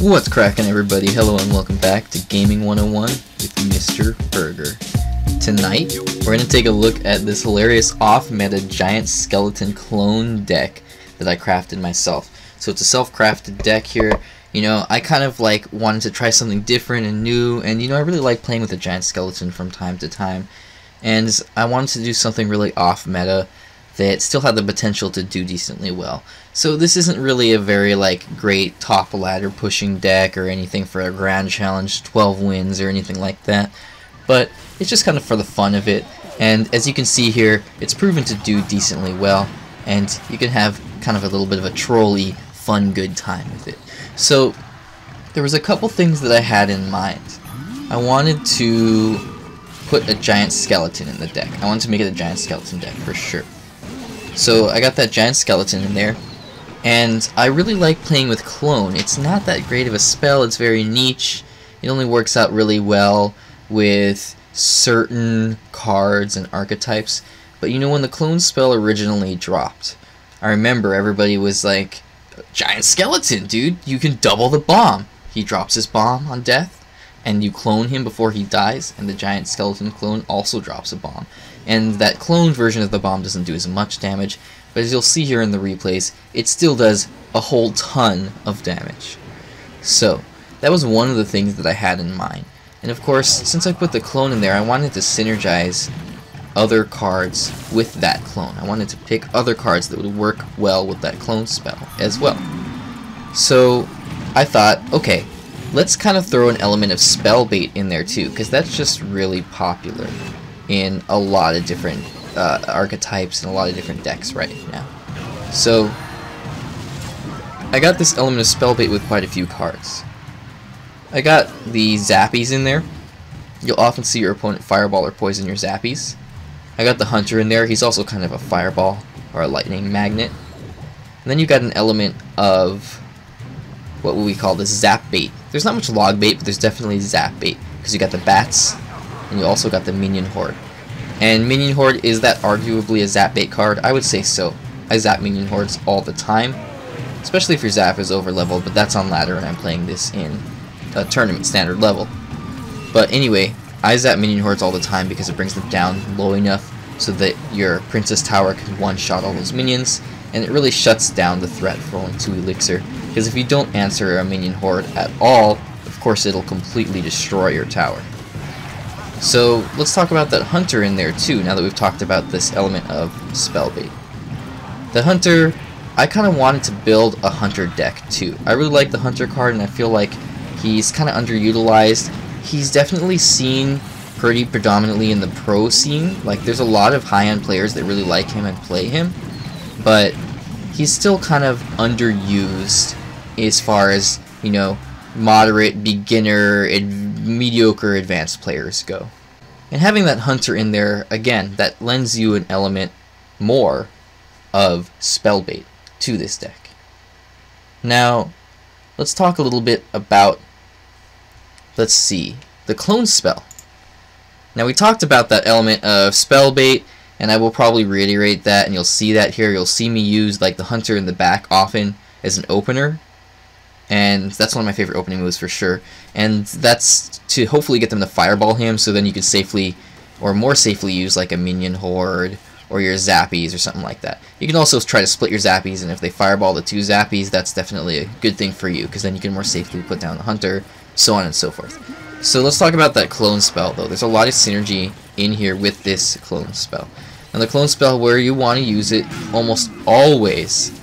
What's cracking, everybody? Hello and welcome back to Gaming 101 with Mr. Berger. Tonight, we're going to take a look at this hilarious off-meta Giant Skeleton Clone Deck that I crafted myself. So it's a self-crafted deck here. You know, I kind of wanted to try something different and new, and I really like playing with a Giant Skeleton from time to time. And I wanted to do something really off-meta that still had the potential to do decently well. So this isn't really a very great top ladder pushing deck or anything for a grand challenge 12 wins or anything like that, but it's just kind of for the fun of it. And as you can see here, it's proven to do decently well, and you can have kind of a little bit of a trolley fun good time with it. So there was a couple things that I had in mind. I wanted to put a giant skeleton in the deck. I wanted to make it a giant skeleton deck for sure. So I got that giant skeleton in there, and I really like playing with clone. It's not that great of a spell, it's very niche. It only works out really well with certain cards and archetypes. But when the clone spell originally dropped, I remember everybody was like, giant skeleton, dude, you can double the bomb. He drops his bomb on death, and you clone him before he dies, and the giant skeleton clone also drops a bomb. And that clone version of the bomb doesn't do as much damage, but as you'll see here in the replays, it still does a whole ton of damage. So that was one of the things that I had in mind. And of course, since I put the clone in there, I wanted to synergize other cards with that clone. I wanted to pick other cards that would work well with that clone spell as well. So I thought, okay, let's kind of throw an element of spell bait in there too, because that's just really popular in a lot of different archetypes and a lot of different decks right now. So I got this element of spell bait with quite a few cards. I got the Zappies in there. You'll often see your opponent fireball or poison your Zappies. I got the Hunter in there. He's also kind of a fireball or a lightning magnet. And then you got an element of what would we call this, zap-bait. There's not much log bait, but there's definitely zap-bait, because you got the bats, and you also got the Minion Horde. And Minion Horde, is that arguably a zap-bait card? I would say so. I zap Minion Hordes all the time, especially if your zap is over leveled, but that's on ladder and I'm playing this in a tournament standard level. But anyway, I zap Minion Hordes all the time because it brings them down low enough so that your Princess Tower can one-shot all those minions, and it really shuts down the threat for only 2 elixir, because if you don't answer a Minion Horde at all, of course it'll completely destroy your tower. So let's talk about that Hunter in there too, now that we've talked about this element of spellbait. The Hunter, I kind of wanted to build a Hunter deck too. I really like the Hunter card, and I feel like he's kind of underutilized. He's definitely seen pretty predominantly in the pro scene. There's a lot of high-end players that really like him and play him, but he's still kind of underused as far as, moderate, beginner, and mediocre advanced players go. And having that Hunter in there, again, that lends you an element more of spellbait to this deck. Now, let's talk a little bit about, let's see, the clone spell. Now, we talked about that element of spellbait, and I will probably reiterate that, and you'll see that here. You'll see me use the Hunter in the back often as an opener, and that's one of my favorite opening moves for sure. And that's to hopefully get them to fireball him, so then you can safely, or more safely, use a Minion Horde or your Zappies or something like that. You can also try to split your Zappies, and if they fireball the 2 Zappies, that's definitely a good thing for you, because then you can more safely put down the Hunter, so on and so forth. So let's talk about that clone spell though. There's a lot of synergy in here with this clone spell. And the clone spell, where you want to use it almost always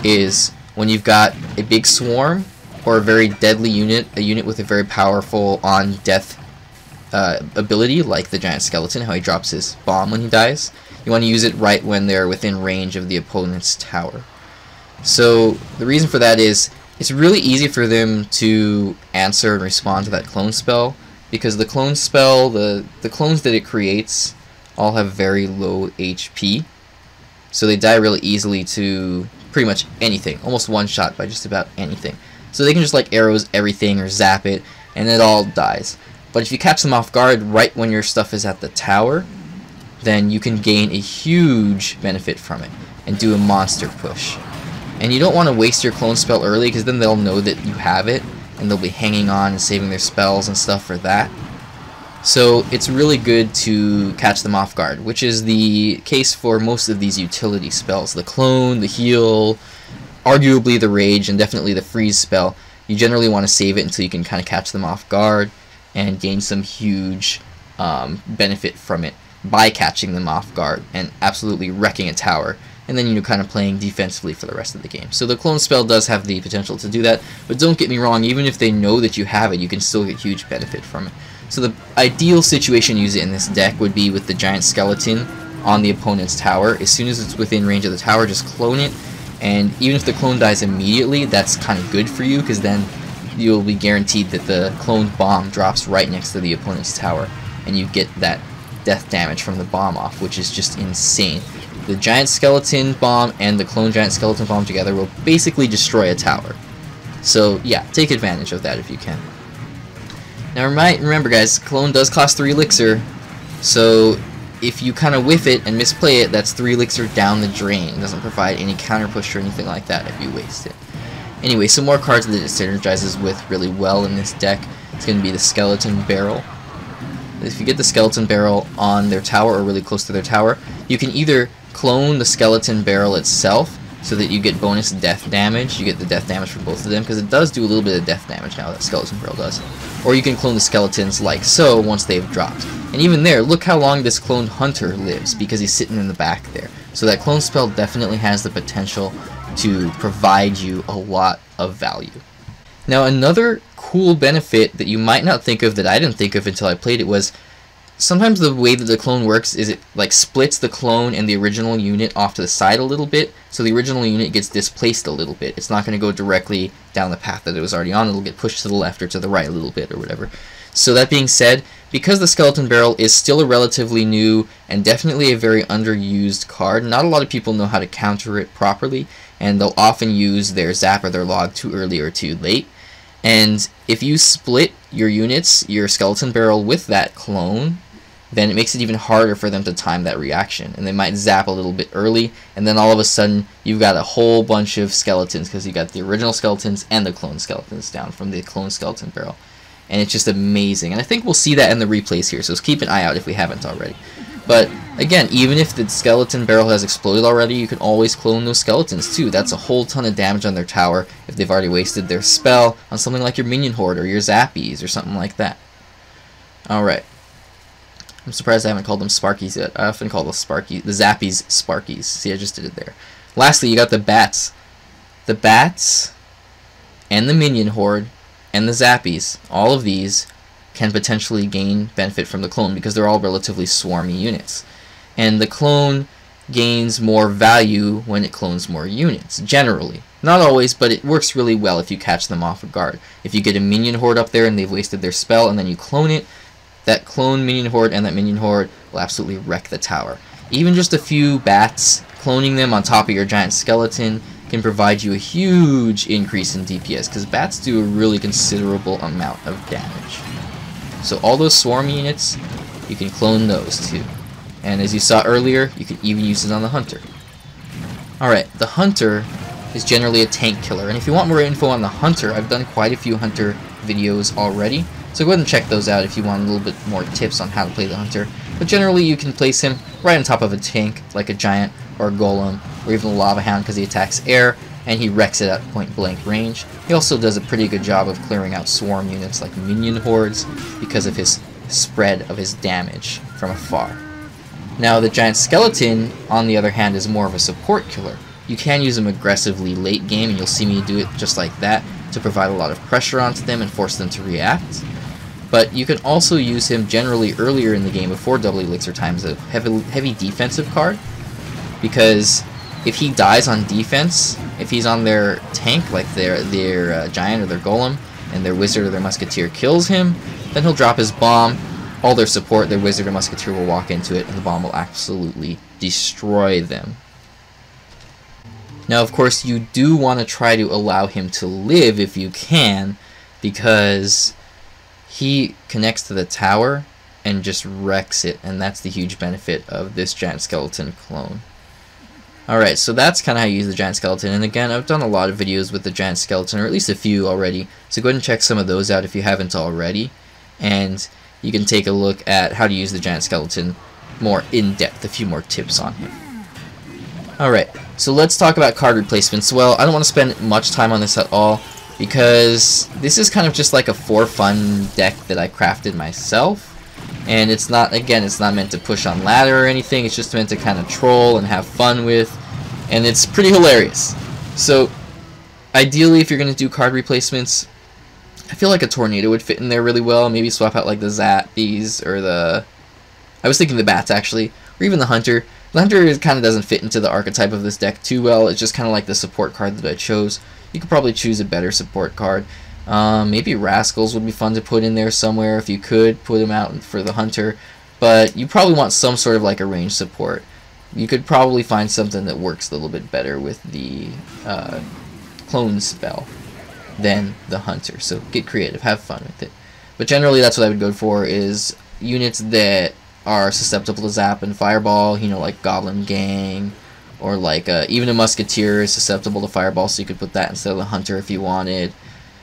is when you've got a big swarm or a very deadly unit, a unit with a very powerful on-death ability, like the giant skeleton, how he drops his bomb when he dies. You want to use it right when they're within range of the opponent's tower. So the reason for that is it's really easy for them to answer and respond to that clone spell, because the clone spell, the clones that it creates all have very low HP, so they die really easily to pretty much anything, almost one shot by just about anything. So they can just arrows everything or zap it, and it all dies. But if you catch them off guard right when your stuff is at the tower, then you can gain a huge benefit from it and do a monster push. And you don't want to waste your clone spell early, because then they'll know that you have it, and they'll be hanging on and saving their spells and stuff for that. So it's really good to catch them off guard, which is the case for most of these utility spells. The Clone, the Heal, arguably the Rage, and definitely the Freeze spell. You generally want to save it until you can kind of catch them off guard and gain some huge benefit from it by catching them off guard and absolutely wrecking a tower. And then you're kind of playing defensively for the rest of the game. So the Clone spell does have the potential to do that, but don't get me wrong, even if they know that you have it, you can still get huge benefit from it. So the ideal situation to use it in this deck would be with the Giant Skeleton on the opponent's tower. As soon as it's within range of the tower, just clone it, and even if the clone dies immediately, that's kind of good for you, because then you'll be guaranteed that the clone bomb drops right next to the opponent's tower, and you get that death damage from the bomb off, which is just insane. The Giant Skeleton bomb and the Clone Giant Skeleton bomb together will basically destroy a tower. So yeah, take advantage of that if you can. Now remember guys, Clone does cost 3 elixir, so if you kind of whiff it and misplay it, that's 3 elixir down the drain. It doesn't provide any counter push or anything like that if you waste it. Anyway, some more cards that it synergizes with really well in this deck. It's going to be the Skeleton Barrel. If you get the Skeleton Barrel on their tower or really close to their tower, you can either clone the Skeleton Barrel itself so that you get bonus death damage. You get the death damage for both of them, because it does do a little bit of death damage now, that Skeleton Barrel does. Or you can clone the skeletons like so once they've dropped. And even there, look how long this cloned Hunter lives, because he's sitting in the back there. So that clone spell definitely has the potential to provide you a lot of value. Now another cool benefit that you might not think of, that I didn't think of until I played it, was sometimes the way that the clone works is it like splits the clone and the original unit off to the side a little bit, so the original unit gets displaced a little bit. It's not going to go directly down the path that it was already on. It'll get pushed to the left or to the right a little bit or whatever. So that being said, because the Skeleton Barrel is still a relatively new and definitely a very underused card, not a lot of people know how to counter it properly, and they'll often use their zap or their log too early or too late. And if you split your units, your Skeleton Barrel, with that clone, then it makes it even harder for them to time that reaction, and they might zap a little bit early, and then all of a sudden you've got a whole bunch of skeletons, because you got the original skeletons and the clone skeletons down from the Clone Skeleton Barrel, and it's just amazing. And I think we'll see that in the replays here, so keep an eye out if we haven't already. But again, even if the Skeleton Barrel has exploded already, you can always clone those skeletons too. That's a whole ton of damage on their tower if they've already wasted their spell on something like your Minion Horde or your Zappies or something like that. Alright. I'm surprised I haven't called them Sparkies yet. I often call the Zappies Sparkies. See, I just did it there. Lastly, you got the Bats. The Bats and the Minion Horde and the Zappies, all of these can potentially gain benefit from the clone, because they're all relatively swarmy units. And the clone gains more value when it clones more units, generally. Not always, but it works really well if you catch them off guard. If you get a Minion Horde up there and they've wasted their spell and then you clone it, that clone Minion Horde and that Minion Horde will absolutely wreck the tower. Even just a few bats, cloning them on top of your Giant Skeleton, can provide you a huge increase in DPS, because bats do a really considerable amount of damage. So all those swarm units, you can clone those too. And as you saw earlier, you can even use it on the Hunter. Alright, the Hunter is generally a tank killer, and if you want more info on the Hunter, I've done quite a few Hunter videos already. So go ahead and check those out if you want a little bit more tips on how to play the Hunter. But generally you can place him right on top of a tank, like a Giant or a Golem, or even a Lava Hound, because he attacks air, and he wrecks it at point blank range. He also does a pretty good job of clearing out swarm units like Minion Hordes, because of his spread of his damage from afar. Now the Giant Skeleton, on the other hand, is more of a support killer. You can use him aggressively late game, and you'll see me do it just like that, to provide a lot of pressure onto them and force them to react. But you can also use him generally earlier in the game before double elixir time as a heavy defensive card, because if he dies on defense, if he's on their tank, like their Giant or their Golem, and their Wizard or their Musketeer kills him, then he'll drop his bomb, all their support, their Wizard or Musketeer will walk into it, and the bomb will absolutely destroy them. Now of course you do want to try to allow him to live if you can, because he connects to the tower and just wrecks it, and that's the huge benefit of this Giant Skeleton clone. Alright, so that's kind of how you use the Giant Skeleton, and again, I've done a lot of videos with the Giant Skeleton, or at least a few already, so go ahead and check some of those out if you haven't already, and you can take a look at how to use the Giant Skeleton more in-depth, a few more tips on him. Alright, so let's talk about card replacements. Well, I don't want to spend much time on this at all, because this is kind of just like a for fun deck that I crafted myself. And it's not, again, it's not meant to push on ladder or anything, it's just meant to kind of troll and have fun with, and it's pretty hilarious. So, ideally, if you're going to do card replacements, I feel like a Tornado would fit in there really well. Maybe swap out like the Zappies, or the... I was thinking the Bats, actually, or even the Hunter. The Hunter kind of doesn't fit into the archetype of this deck too well, it's just kind of like the support card that I chose. You could probably choose a better support card. Maybe Rascals would be fun to put in there somewhere if you could put them out for the Hunter, but you probably want some sort of like a range support. You could probably find something that works a little bit better with the clone spell than the Hunter, so get creative, have fun with it. But generally that's what I would go for, is units that are susceptible to Zap and Fireball, you know, like Goblin Gang, or like even a Musketeer is susceptible to Fireball, so you could put that instead of the Hunter if you wanted.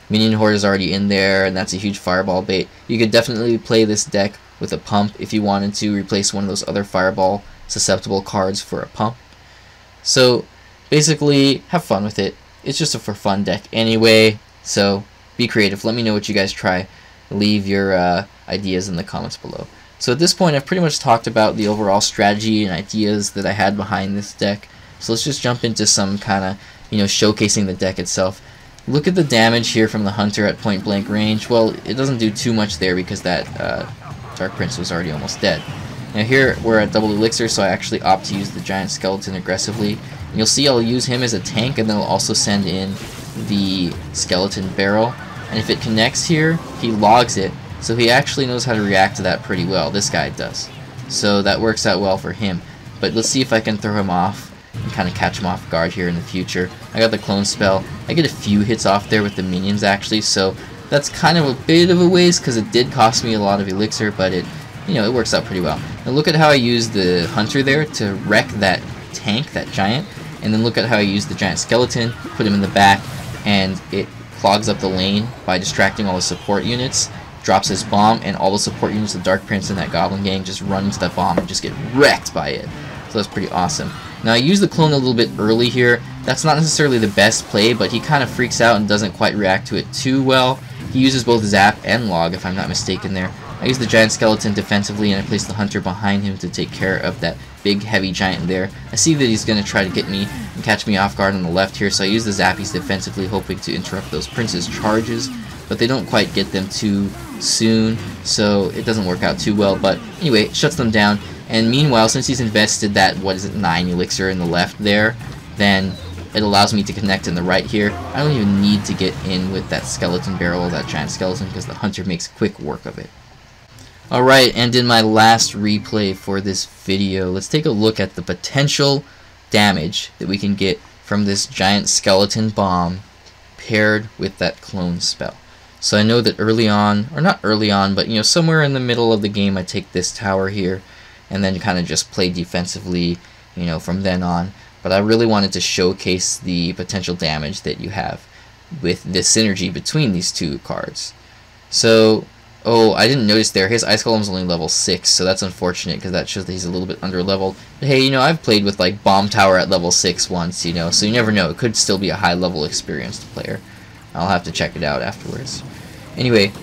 Minion Horde is already in there, and that's a huge Fireball bait. You could definitely play this deck with a Pump if you wanted to replace one of those other Fireball susceptible cards for a Pump. So basically, have fun with it. It's just a for fun deck anyway, so be creative. Let me know what you guys try. Leave your ideas in the comments below. So at this point, I've pretty much talked about the overall strategy and ideas that I had behind this deck. So let's just jump into some kind of, you know, showcasing the deck itself. Look at the damage here from the Hunter at point blank range. Well, it doesn't do too much there because that Dark Prince was already almost dead. Now here we're at double elixir, so I actually opt to use the Giant Skeleton aggressively. And you'll see I'll use him as a tank, and then I'll also send in the Skeleton Barrel. And if it connects here, he logs it, so he actually knows how to react to that pretty well. This guy does. So that works out well for him. But let's see if I can throw him off and kind of catch him off guard here in the future. I got the clone spell. I get a few hits off there with the minions actually, so that's kind of a bit of a waste because it did cost me a lot of elixir, but it, you know, it works out pretty well. Now look at how I used the Hunter there to wreck that tank, that giant, and then look at how I used the Giant Skeleton, put him in the back, and it clogs up the lane by distracting all the support units, drops his bomb, and all the support units, the Dark Prince and that Goblin Gang, just run into that bomb and just get wrecked by it. So that's pretty awesome. Now I use the clone a little bit early here. That's not necessarily the best play, but he kind of freaks out and doesn't quite react to it too well. He uses both Zap and Log, if I'm not mistaken there. I use the Giant Skeleton defensively, and I place the Hunter behind him to take care of that big heavy giant there. I see that he's going to try to get me and catch me off guard on the left here, so I use the Zappies defensively, hoping to interrupt those Prince's charges, but they don't quite get them too soon, so it doesn't work out too well. But anyway, it shuts them down. And meanwhile, since he's invested that, 9 elixir in the left there, then it allows me to connect in the right here. I don't even need to get in with that Skeleton Barrel or that Giant Skeleton because the Hunter makes quick work of it. Alright, and in my last replay for this video, let's take a look at the potential damage that we can get from this Giant Skeleton Bomb paired with that clone spell. So I know that early on, or not early on, but you know, somewhere in the middle of the game I take this tower here, and then kind of just play defensively, you know, from then on. But I really wanted to showcase the potential damage that you have with the synergy between these two cards. So, oh, I didn't notice there, his Ice Golem's only level 6, so that's unfortunate because that shows that he's a little bit under leveled. But hey, you know, I've played with like Bomb Tower at level 6 once, you know, so you never know, it could still be a high level experienced player. I'll have to check it out afterwards. Anyway,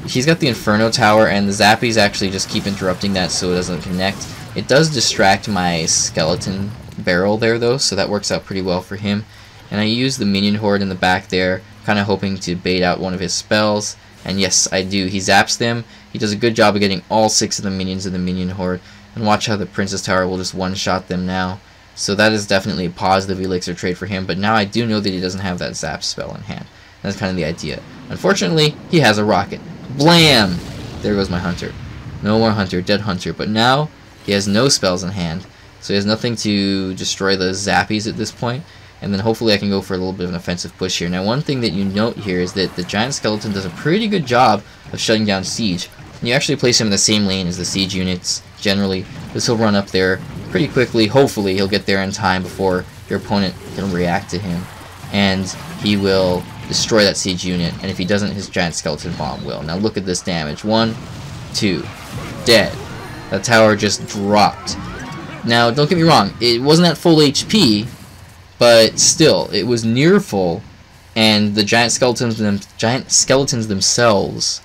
he's got the Inferno Tower, and the Zappies actually just keep interrupting that so it doesn't connect. It does distract my Skeleton Barrel there though, so that works out pretty well for him. And I use the Minion Horde in the back there, kind of hoping to bait out one of his spells. And yes, I do. He zaps them. He does a good job of getting all 6 of the minions in the Minion Horde. And watch how the Princess Tower will just one-shot them now. So that is definitely a positive elixir trade for him, but now I do know that he doesn't have that zap spell in hand. That's kind of the idea. Unfortunately, he has a rocket. Blam! There goes my Hunter. No more Hunter, dead Hunter. But now, he has no spells in hand, so he has nothing to destroy the Zappies at this point. And then hopefully I can go for a little bit of an offensive push here. Now one thing that you note here is that the Giant Skeleton does a pretty good job of shutting down Siege. And you actually place him in the same lane as the Siege units generally, because he'll run up there, pretty quickly. Hopefully he'll get there in time before your opponent can react to him, and he will destroy that siege unit, and if he doesn't, his giant skeleton bomb will. Now look at this damage. 1, 2, dead. That tower just dropped. Now don't get me wrong, it wasn't at full HP, but still, it was near full, and the giant skeletons themselves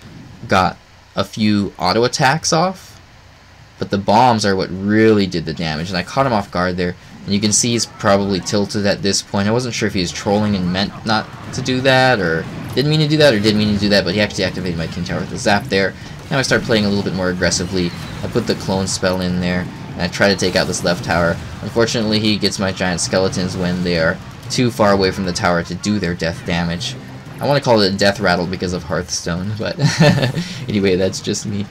got a few auto attacks off, but the bombs are what really did the damage, and I caught him off guard there. And you can see he's probably tilted at this point. I wasn't sure if he was trolling and meant not to do that, or didn't mean to do that, or did mean to do that, but he actually activated my King Tower with the zap there. Now I start playing a little bit more aggressively. I put the clone spell in there, and I try to take out this left tower. Unfortunately, he gets my giant skeletons when they are too far away from the tower to do their death damage. I want to call it a death rattle because of Hearthstone, but anyway, that's just me.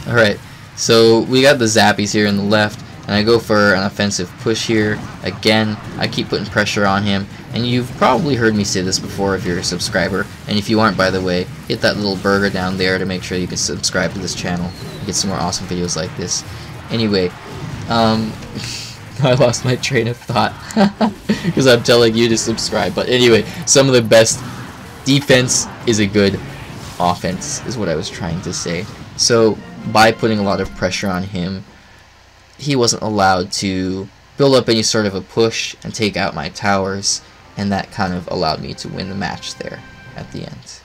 Alright, so we got the Zappies here on the left, and I go for an offensive push here. Again, I keep putting pressure on him, and you've probably heard me say this before if you're a subscriber, and if you aren't, by the way, hit that little burger down there to make sure you can subscribe to this channel and get some more awesome videos like this. Anyway, I lost my train of thought because I'm telling you to subscribe, but anyway, some of the best defense is a good offense is what I was trying to say. So by putting a lot of pressure on him, he wasn't allowed to build up any sort of a push and take out my towers, and that kind of allowed me to win the match there at the end.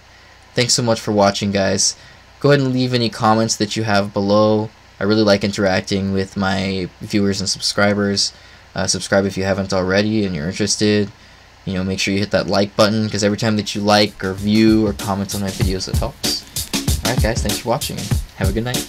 Thanks so much for watching, guys. Go ahead and leave any comments that you have below. I really like interacting with my viewers and subscribers. Subscribe if you haven't already and you're interested. You know, make sure you hit that like button, because every time that you like or view or comment on my videos, it helps. Alright guys, thanks for watching and have a good night.